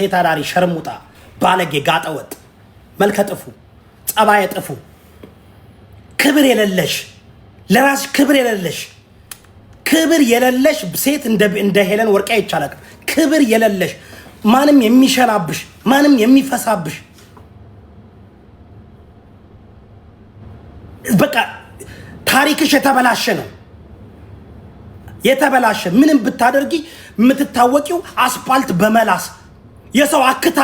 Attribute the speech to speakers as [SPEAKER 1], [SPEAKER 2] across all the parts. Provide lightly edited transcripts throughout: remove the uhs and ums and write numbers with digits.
[SPEAKER 1] ሴታዳሪ ሸርሙጣ ባለጌ ጋጠወጥ መልከጥፉ ጸባየ ጥፉ ክብር የሌለሽ ለራስሽ ክብር የሌለሽ ሴት እንደ ሄለን ወርቄ ይቻላል ክብር የሌለሽ ማንም የሚሸናብሽ ማንም የሚፈሳብሽ በቃ ታሪክሽ የተበላሸ ምንም ብታደርጊ የምትታወቂው አስፓልት በመላስ የሰው አክታ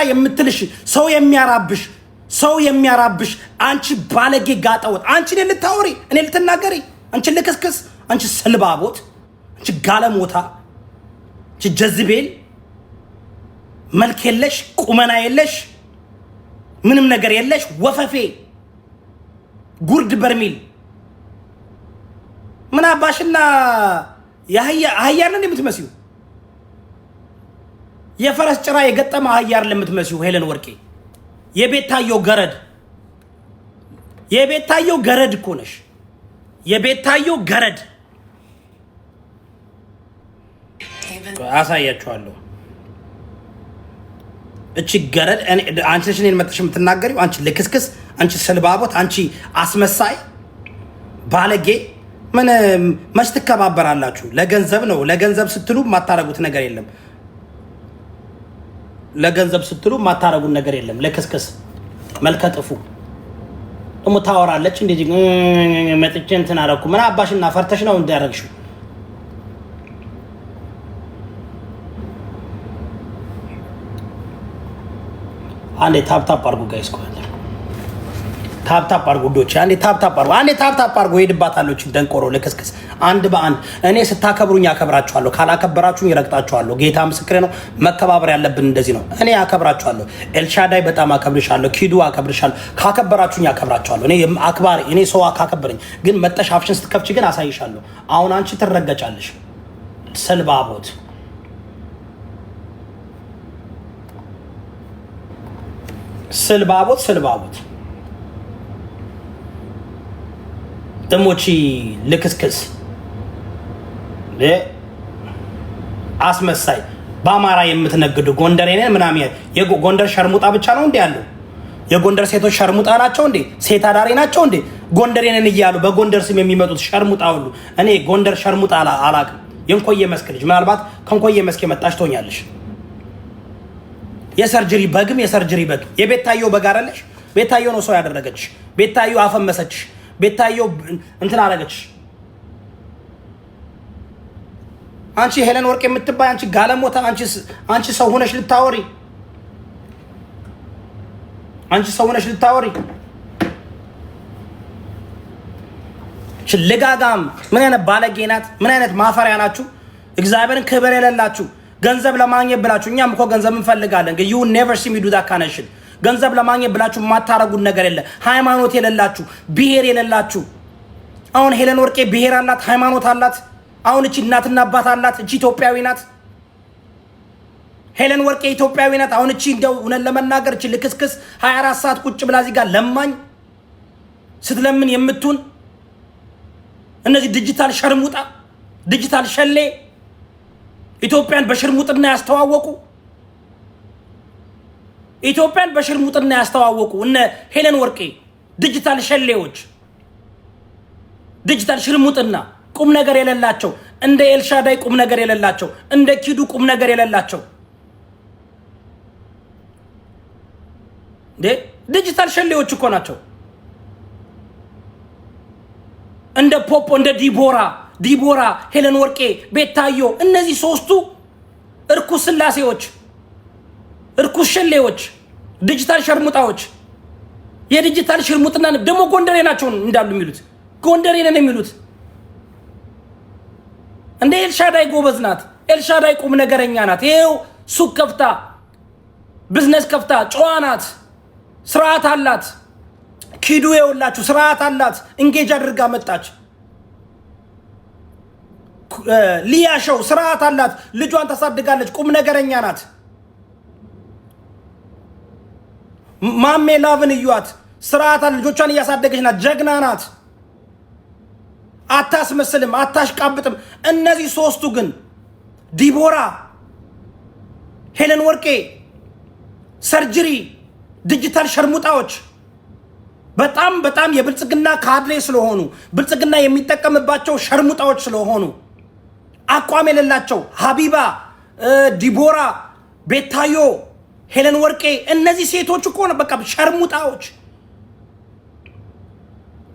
[SPEAKER 1] የምትልሽ ሰው የሚያራብሽ አንቺ ባለጌ ጋጠወጥ አንቺ ልታወሪ እኔ ልትናገሪ አንቺ ልክስክስ አንቺ ስልባቦት አንቺ ጋለሞታ አንቺ ጀዝቤል መልክ የለሽ ቁመና የለሽ ምንም ነገር የለሽ ወፈፌ ጉርድ በርሚል ምን አባሽና አህያርን የምትመስዩ የፈረስ ጭራ የገጠመ አህያር ለምትመስዩ ሄለን ወርቄ የቤታየው ገረድ እኮ ነሽ የቤታየው ገረድ አሳያችኋለሁ እቺ ገረድ አንቺ ነሽ እኔን መጥተሽ የምትናገሪው አንቺ ልክስክስ አንቺ ሰልባቦት አንቺ አስመሳይ ባለጌ ምን መች ትከባበራላችሁ ለገንዘብ ስትሉ ማታረጉት ነገር የለም ለክስክስ መልከጥፉ ደሞ ታወራለች እንደዚህ መጥቼ እንትን አደረኩ ምን አባሽና ፈርተሽ ነው እንዳያረግሽው አንዴ ታፕ አርጉ ጋይስ ኮለ ታፕ አርጉ ዶች አንዴ ታፕ አርጉ ሄድባታለች ደንቆሮ ለከስከስ አንድ በአንድ እኔ ስታከብሩኝ አከብራችኋለሁ ካላከበራችሁኝ ይረግጣችኋለሁ ጌታ ምስክሬ ነው መከባበር ያለብን እንደዚህ ነው እኔ አከብራችኋለሁ ኤልሻዳይ በጣም አከብርሻለሁ ኪዱ አከብርሻለሁ ካከበራችሁኝ አከብራችኋለሁ እኔ ሰው ካከበረኝ ግን መጠሻፍሽን ስትከፍቺ ግን አሳይሻለሁ አሁን አንቺ ትረገጫለሽ ሰልባቦት ስልባቦት ደሞቺ ልክስክስ አስመሳይ በአማራ የምትነግዱ ጎንደሬ ነን ምናምን የጎንደር ሸርሙጣ ብቻ ነው እንዴ ያለው የጎንደር ሴቶች ሸርሙጣ ናቸው እንዴ ሴት አዳሪ ናቸው እንዴ ጎንደሬ ነን እያሉ በጎንደር ስም የሚመጡት ሸርሙጣ ሁሉ እኔ ጎንደር ሸርሙጣ አላቅም የንኮየ መስክ ልጅ ምናልባት ከንኮየ መስክ የመጣሽ ትሆኛለሽ የሰርጀሪ በግ የቤታየው በግ አይደለሽ ቤታየው ነው ሰው ያደረገችሽ ቤታየው አፈመሰችሽ ቤታየው እንትን አረገችሽ አንቺ ሄለን ወርቅ የምትባይ አንቺ ጋለሞታ አንቺ ሰው ሆነሽ ልታወሪ ልጋጋም ምን አይነት ባለጌ ናት ምን አይነት ማፈሪያ ናችሁ እግዚአብሔርን ክብር የሌላችሁ ገንዘብ ለማግኘት ብላችሁ እኛም እኮ ገንዘብ እንፈልጋለን ግን you never see me do that kind of shit ገንዘብ ለማግኘት ብላችሁ ማታረጉት ነገር የለ ሃይማኖት የሌላችሁ ብሄር የሌላችሁ አሁን ሄለን ወርቄ ብሄር አላት ሃይማኖት አላት አሁን እቺ እናትና አባት አላት እቺ ኢትዮጵያዊ ናት ሄለን ወርቄ ኢትዮጵያዊ ናት አሁን እቺ እንደው እውነት ለመናገር እቺ ልክስክስ 24 ሰዓት ቁጭ ብላ እዚህ ጋር ለማኝ ስትለምን የምትውን እነዚህ ዲጂታል ሸሌ ኢትዮጵያን በሽርሙጥና ያስተዋወቁ እነ ሄለን ወርቄ ዲጂታል ሸሌዎች ዲጂታል ሽርሙጥና ቁም ነገር የሌላቸው እንደ ኤልሻዳይ ቁም ነገር የሌላቸው እንደ ኪዱ ቁም ነገር የሌላቸው ዲጂታል ሸሌዎች እኮ ናቸው እንደ ፖፖ እንደ ዲቦራ ሄለን ወርቄ ቤታዮ እነዚህ ሶስቱ እርኩስ ስላሴዎች እርኩስ ሸሌዎች ዲጂታል ሸርሙጣዎች የዲጂታል ሽርሙጥና ደሞ ጎንደሬ ናቸው እንዳሉ የሚሉት ጎንደሬ ነን የሚሉት እንደ ኤልሻዳይ ጎበዝ ናት ኤልሻዳይ ቁም ነገረኛ ናት ይሄው ሱቅ ከፍታ ቢዝነስ ከፍታ ጨዋ ናት ስርዓት አላት ኪዱ የውላችሁ ስርዓት አላት እንጌጅ አድርጋ መጣች ሊያሸው ስርዓት አላት ልጇን ታሳድጋለች ቁም ነገረኛ ናት ማሜ ላቭን እዩት ስርዓት አላት ልጆቿን እያሳደገች ናት ጀግና ናት አታስመስልም አታሽቃብጥም እነዚህ ሶስቱ ግን ዲቦራ፣ ሄለን ወርቄ፣ ሰርጀሪ፣ ዲጂታል ሸርሙጣዎች በጣም የብልጽግና ካድሬ ስለሆኑ ብልጽግና የሚጠቀምባቸው ሸርሙጣዎች ስለሆኑ አቋም የሌላቸው ሀቢባ፣ ዲቦራ፣ ቤታዮ፣ ሄለን ወርቄ እነዚህ ሴቶች እኮ ነው በቃ ሸርሙጣዎች።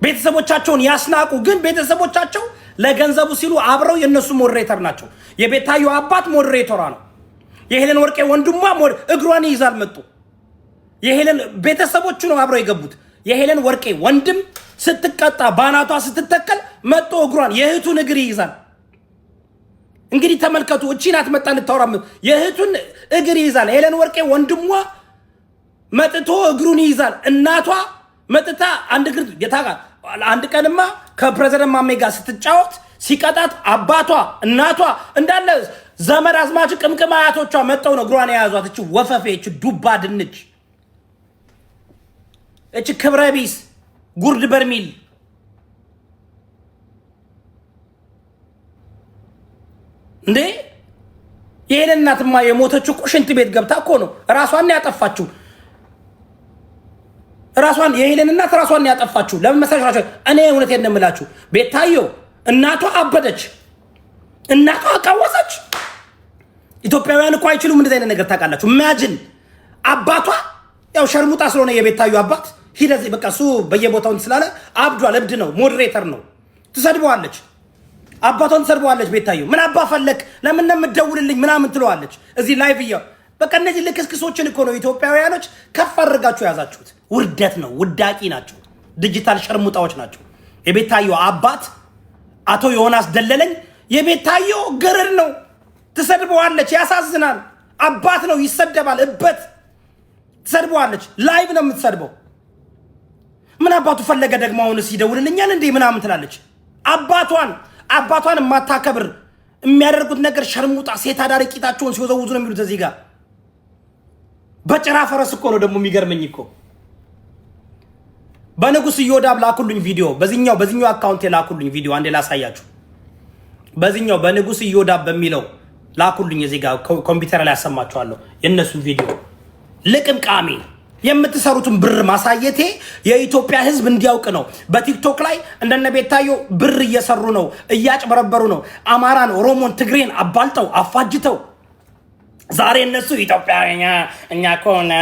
[SPEAKER 1] ቤተሰቦቻቸውን ያስናቁ፣ ግን ቤተሰቦቻቸው ለገንዘቡ ሲሉ አብረው የነሱ ሞዴሬተር ናቸው። የቤታዮ አባት ሞዴሬተሯ ነው። የሄለን ወርቄ ወንድሟ እግሯን ይይዛል መጡ። የሄለን ቤተሰቦቹ ነው አብረው የገቡት። የሄለን ወርቄ ወንድም ስትቀጣ ባናቷ ስትተከል መጦ እግሯን የእህቱን እግር ይይዛል። እንግዲህ ተመልከቱ። እቺ ናት መጣ ልታወራ የእህቱን እግር ይይዛል። ሄለን ወርቄ ወንድሟ መጥቶ እግሩን ይይዛል። እናቷ መጥታ አንድ ቀንማ ከፕሬዝዳንት ማሜ ጋር ስትጫወት ሲቀጣት አባቷ እናቷ እንዳለ ዘመድ አዝማች ቅምቅም አያቶቿ መጠው ነው እግሯን የያዟት። እቺ ወፈፌ፣ እቺ ዱባ ድንች፣ እቺ ክብረ ቢስ ጉርድ በርሚል እንዴ! የሄለን እናትማ የሞተችው እኮ ሽንት ቤት ገብታ እኮ ነው። ራሷን ያጠፋችው የሄለን እናት ራሷን ያጠፋችው። ለምን መሰላችሁ? እኔ እውነቴን ነው የምላችሁ። ቤታዮ እናቷ አበደች፣ እናቷ አቃወሰች። ኢትዮጵያውያን እኮ አይችሉም እንደዚህ አይነት ነገር ታውቃላችሁ። ኢማጂን አባቷ ያው ሸርሙጣ ስለሆነ የቤታዮ አባት ሂደት በቃ እሱ በየቦታው ስላለ አብዷል፣ እብድ ነው፣ ሞዴሬተር ነው። ትሰድበዋለች፣ አባቷን ትሰድበዋለች። ቤታዮ ምን አባ ፈለክ ለምን ነው የምትደውልልኝ ምናምን ትለዋለች። እዚህ ላይቭ በቃ እነዚህ ልክስክሶችን እኮ ነው ኢትዮጵያውያኖች ከፍ አድርጋችሁ ያዛችሁት። ውርደት ነው፣ ውዳቂ ናቸው፣ ዲጂታል ሸርሙጣዎች ናቸው። የቤታዮ አባት አቶ ዮናስ ደለለኝ የቤታዮ ገረድ ነው። ትሰድበዋለች፣ ያሳዝናል። አባት ነው፣ ይሰደባል። እበት ትሰድበዋለች፣ ላይቭ ነው የምትሰድበው። ምን አባቱ ፈለገ ደግሞ አሁንስ ይደውልልኛል እንዴ ምናምን ትላለች። አባቷን የማታከብር የሚያደርጉት ነገር ሸርሙጣ፣ ሴት አዳሪ ቂጣቸውን ሲወዘውዙ ነው የሚሉት። እዚህ ጋር በጭራ ፈረስ እኮ ነው ደግሞ የሚገርመኝ እኮ በንጉስ ኢዮዳብ ላኩልኝ ቪዲዮ። በዚህኛው አካውንት ላኩልኝ ቪዲዮ። አንዴ ላሳያችሁ። በዚህኛው በንጉስ ኢዮዳብ በሚለው ላኩልኝ። እዚህ ጋር ኮምፒውተር ላይ ያሰማችኋለሁ የእነሱን ቪዲዮ። ልቅምቃሚ የምትሰሩትን ብር ማሳየቴ የኢትዮጵያ ሕዝብ እንዲያውቅ ነው። በቲክቶክ ላይ እንደነ ቤታዮ ብር እየሰሩ ነው፣ እያጭበረበሩ ነው። አማራን፣ ኦሮሞን፣ ትግሬን አባልጠው አፋጅተው ዛሬ እነሱ ኢትዮጵያኛ እኛ ኮነ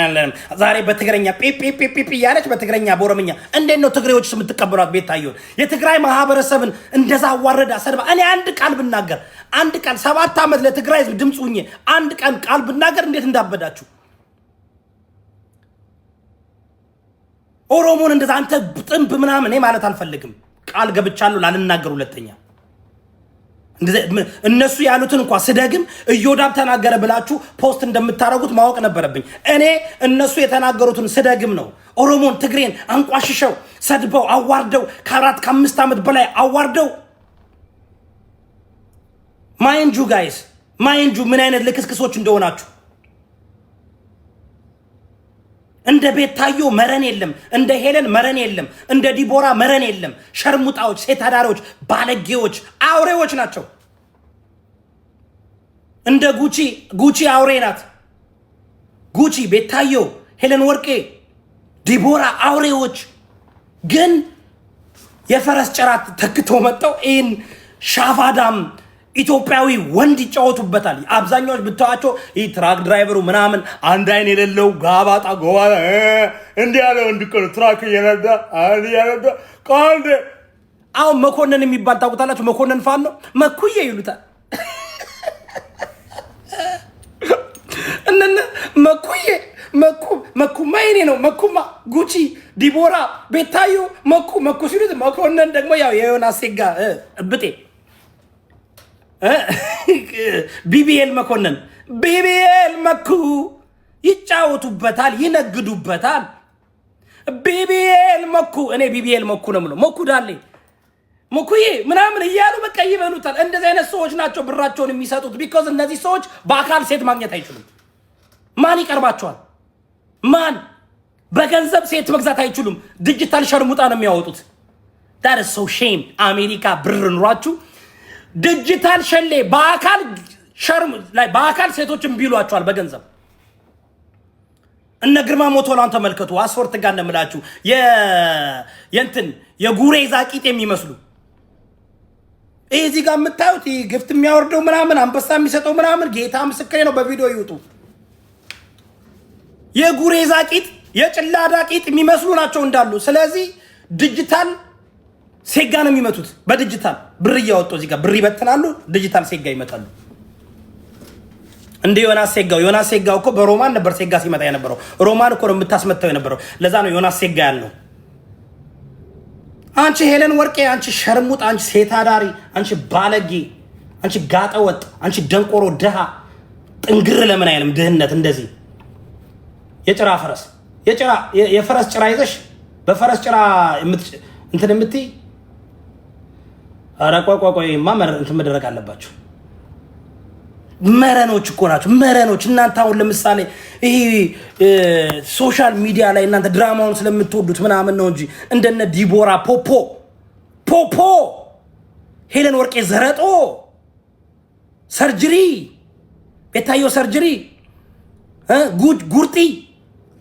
[SPEAKER 1] ዛሬ በትግረኛ ፒፒፒፒ ያለች በትግረኛ በኦሮምኛ እንዴት ነው ትግሬዎች የምትቀበሏት? ቤታዮ የትግራይ ማህበረሰብን እንደዛ አዋረዳ ሰድባ። እኔ አንድ ቃል ብናገር 7 ዓመት ለትግራይ ሕዝብ ድምፅ ሁኜ አንድ ቃል ብናገር እንዴት እንዳበዳችሁ። ኦሮሞን እንደዛ አንተ ጥንብ ምናምን እኔ ማለት አልፈልግም። ቃል ገብቻለሁ ላልናገር ሁለተኛ። እነሱ ያሉትን እንኳን ስደግም ኢዮዳብ ተናገረ ብላችሁ ፖስት እንደምታረጉት ማወቅ ነበረብኝ። እኔ እነሱ የተናገሩትን ስደግም ነው። ኦሮሞን ትግሬን አንቋሽሸው ሰድበው አዋርደው ከ4-5 ዓመት በላይ አዋርደው ማይንጁ ጋይስ ማይንጁ ምን አይነት ልክስክሶች እንደሆናችሁ። እንደ ቤታዮ መረን የለም፣ እንደ ሄለን መረን የለም፣ እንደ ዲቦራ መረን የለም። ሸርሙጣዎች፣ ሴት አዳሪዎች፣ ባለጌዎች፣ አውሬዎች ናቸው። እንደ ጉቺ አውሬ ናት። ጉቺ፣ ቤታዮ፣ ሄለን ወርቄ፣ ዲቦራ አውሬዎች። ግን የፈረስ ጭራት ተክተው መጠው ይህን ሻፋዳም ኢትዮጵያዊ ወንድ ይጫወቱበታል። አብዛኛዎች ብታዋቸው ይህ ትራክ ድራይቨሩ ምናምን አንድ አይን የሌለው ጋባጣ ጎባጣ እንዲህ ያለ ወንድ እኮ ነው። ትራክ እየነዳ ቃልደ አሁን መኮንን የሚባል ታውቁታላችሁ? መኮንን ፋን ነው መኩዬ ይሉታል። እነነ መኩዬ መኩማ የኔ ነው። መኩማ ጉቺ፣ ዲቦራ፣ ቤታዮ መኩ ሲሉት መኮንን ደግሞ ያው የዮናስ ሴጋ እብጤ ቢቢኤል መኮንን ቢቢኤል መኩ ይጫወቱበታል፣ ይነግዱበታል። ቢቢኤል መኩ እኔ ቢቢኤል መኩ ነው የምለው። መኩ ዳሌ መኩዬ ምናምን እያሉ በቃ ይበሉታል። እንደዚህ አይነት ሰዎች ናቸው ብራቸውን የሚሰጡት። ቢኮዝ እነዚህ ሰዎች በአካል ሴት ማግኘት አይችሉም። ማን ይቀርባቸዋል? ማን በገንዘብ ሴት መግዛት አይችሉም። ዲጂታል ሸርሙጣ ነው የሚያወጡት። that is so shame። አሜሪካ ብር ኑሯችሁ ዲጂታል ሸሌ በአካል ሸርም ላይ በአካል ሴቶችን ቢሏቸዋል በገንዘብ እነ ግርማ ሞቶላን ተመልከቱ። አስወርት ጋር እንደምላችሁ የእንትን የጉሬ ዛቂጥ የሚመስሉ እዚህ ጋር የምታዩት ግፍት የሚያወርደው ምናምን አንበሳ የሚሰጠው ምናምን ጌታ ምስክሬ ነው። በቪዲዮ ይውጡ። የጉሬ ዛቂጥ የጭላዳ ቂጥ የሚመስሉ ናቸው እንዳሉ። ስለዚህ ዲጂታል ሴጋ ነው የሚመቱት። በዲጂታል ብር እያወጡ እዚህ ጋር ብር ይበትናሉ። ዲጂታል ሴጋ ይመታሉ። እንደ ዮናስ ሴጋው እኮ በሮማን ነበር ሴጋ ሲመታ የነበረው። ሮማን እኮ ነው የምታስመታው የነበረው። ለዛ ነው ዮናስ ሴጋ ያልነው። አንቺ ሄለን ወርቄ፣ አንቺ ሸርሙጥ፣ አንቺ ሴት አዳሪ፣ አንቺ ባለጌ፣ አንቺ ጋጠወጥ፣ አንቺ ደንቆሮ ድሃ ጥንግር ለምን አይልም ድህነት እንደዚህ የጭራ ፈረስ የፈረስ ጭራ ይዘሽ በፈረስ ጭራ እንትን የምትይ ኧረ ቆይ እንትን መደረግ አለባችሁ። መረኖች እኮ ናቸው መረኖች። እናንተ አሁን ለምሳሌ ይሄ ሶሻል ሚዲያ ላይ እናንተ ድራማውን ስለምትወዱት ምናምን ነው እንጂ እንደነ ዲቦራ ፖፖ ሄለን ወርቄ ዘረጦ ሰርጀሪ ቤታዮ ሰርጀሪ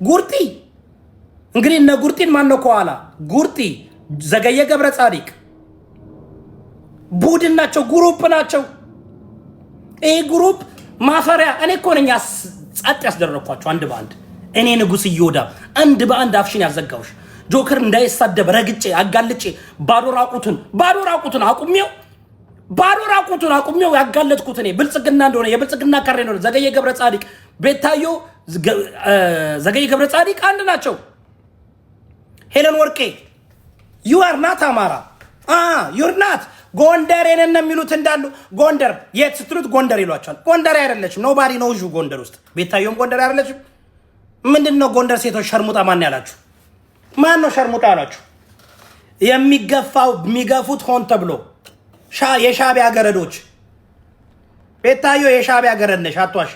[SPEAKER 1] ጉርጢ እንግዲህ እነ ጉርጢን ማን ነው ከኋላ? ጉርጢ ዘገየ ገብረ ጻዲቅ ቡድን ናቸው፣ ግሩፕ ናቸው። ይሄ ግሩፕ ማፈሪያ። እኔ እኮ ነኝ ጸጥ ያስደረኳቸው አንድ በአንድ። እኔ ንጉስ እየወዳ አንድ በአንድ አፍሽን ያዘጋውሽ ጆከር እንዳይሳደብ ረግጬ አጋልጬ ባዶ ራቁቱን አቁሜው ያጋለጥኩት እኔ ብልጽግና እንደሆነ የብልጽግና ካሬ ነው። ዘገየ ገብረ ጻዲቅ ቤታዮ ዘገየ ገብረ ጻዲቅ አንድ ናቸው። ሄለን ወርቄ you are not አማራ you're not ጎንደር የነን የሚሉት እንዳሉ ጎንደር የት ስትሉት ጎንደር ይሏቸዋል። ጎንደር አይደለችም። ኖባዲ ነው ጁ ጎንደር ውስጥ ቤታዮም ጎንደር አይደለችም። ምንድነው ጎንደር ሴቶች ሸርሙጣ ማን ያላችሁ? ማን ነው ሸርሙጣ ያላችሁ? የሚገፉት ሆን ተብሎ የሻቢያ ገረዶች። ቤታዮ የሻቢያ ገረድ ነሽ፣ አትዋሺ።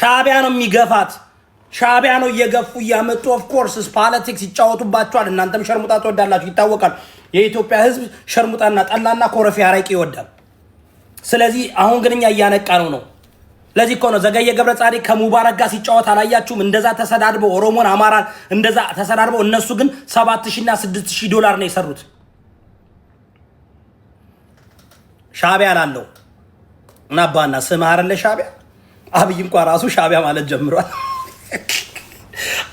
[SPEAKER 1] ሻቢያ ነው የሚገፋት። ሻቢያ ነው እየገፉ እያመጡ ኦፍ ኮርስ ፖለቲክስ ይጫወቱባቸዋል። እናንተም ሸርሙጣ ትወዳላችሁ ይታወቃል። የኢትዮጵያ ሕዝብ ሸርሙጣና ጠላና ኮረፌ አረቄ ይወዳል። ስለዚህ አሁን ግን እኛ እያነቃ ነው። ለዚህ እኮ ነው ዘገየ ገብረ ጻዲቅ ከሙባረክ ጋር ሲጫወት አላያችሁም? እንደዛ ተሰዳድበው ኦሮሞን አማራን እንደዛ ተሰዳድበው እነሱ ግን 7000 እና 6000 ዶላር ነው የሰሩት። ሻቢያ ላለው እና ባና ስም አይደለ ሻቢያ። አብይ እንኳን ራሱ ሻቢያ ማለት ጀምሯል።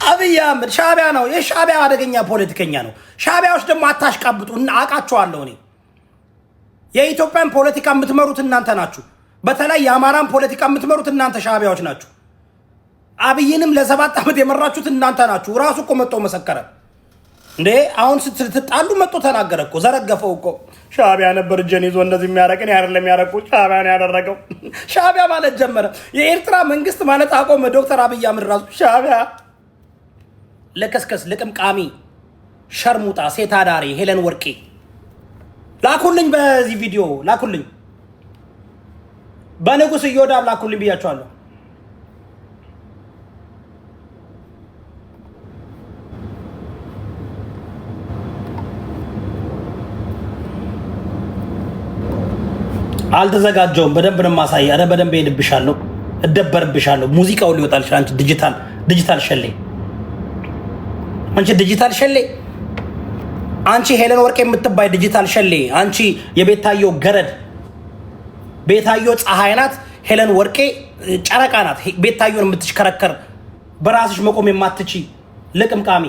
[SPEAKER 1] አብይ አህመድ ሻቢያ ነው። የሻቢያ አደገኛ ፖለቲከኛ ነው። ሻቢያዎች ደግሞ አታሽቃብጡ እና አውቃቸዋለሁ እኔ። የኢትዮጵያን ፖለቲካ የምትመሩት እናንተ ናችሁ። በተለይ የአማራን ፖለቲካ የምትመሩት እናንተ ሻቢያዎች ናችሁ። አብይንም ለ7 ዓመት የመራችሁት እናንተ ናችሁ። ራሱ እኮ መጥቶ መሰከረ እንዴ። አሁን ስትጣሉ መጥቶ ተናገረ እኮ ዘረገፈው እኮ። ሻቢያ ነበር እጄን ይዞ እንደዚህ የሚያረቀኝ አይደለም ያረቁት ሻቢያ ነው ያደረገው። ሻቢያ ማለት ጀመረ። የኤርትራ መንግስት ማለት አቆመ። ዶክተር አብይ አህመድ ራሱ ሻቢያ ለከስከስ ለቅምቃሚ ሸርሙጣ ሴት አዳሪ ሄለን ወርቄ ላኩልኝ። በዚህ ቪዲዮ ላኩልኝ። በንጉስ እዮዳብ ላኩልኝ ብያቸዋለሁ። አልተዘጋጀውም። በደንብ ነው ማሳይ። አረ በደንብ ሄድብሻለሁ፣ እደበርብሻለሁ። ሙዚቃው ሊወጣልሽ አንቺ ዲጂታል ሸሌ፣ አንቺ ዲጂታል ሸሌ፣ አንቺ ሄለን ወርቄ የምትባይ ዲጂታል ሸሌ፣ አንቺ የቤታዮ ገረድ። ቤታዮ ፀሐይ ናት፣ ሄለን ወርቄ ጨረቃ ናት። ቤታዮን የምትሽከረከር በራስሽ መቆም የማትቺ ልቅምቃሚ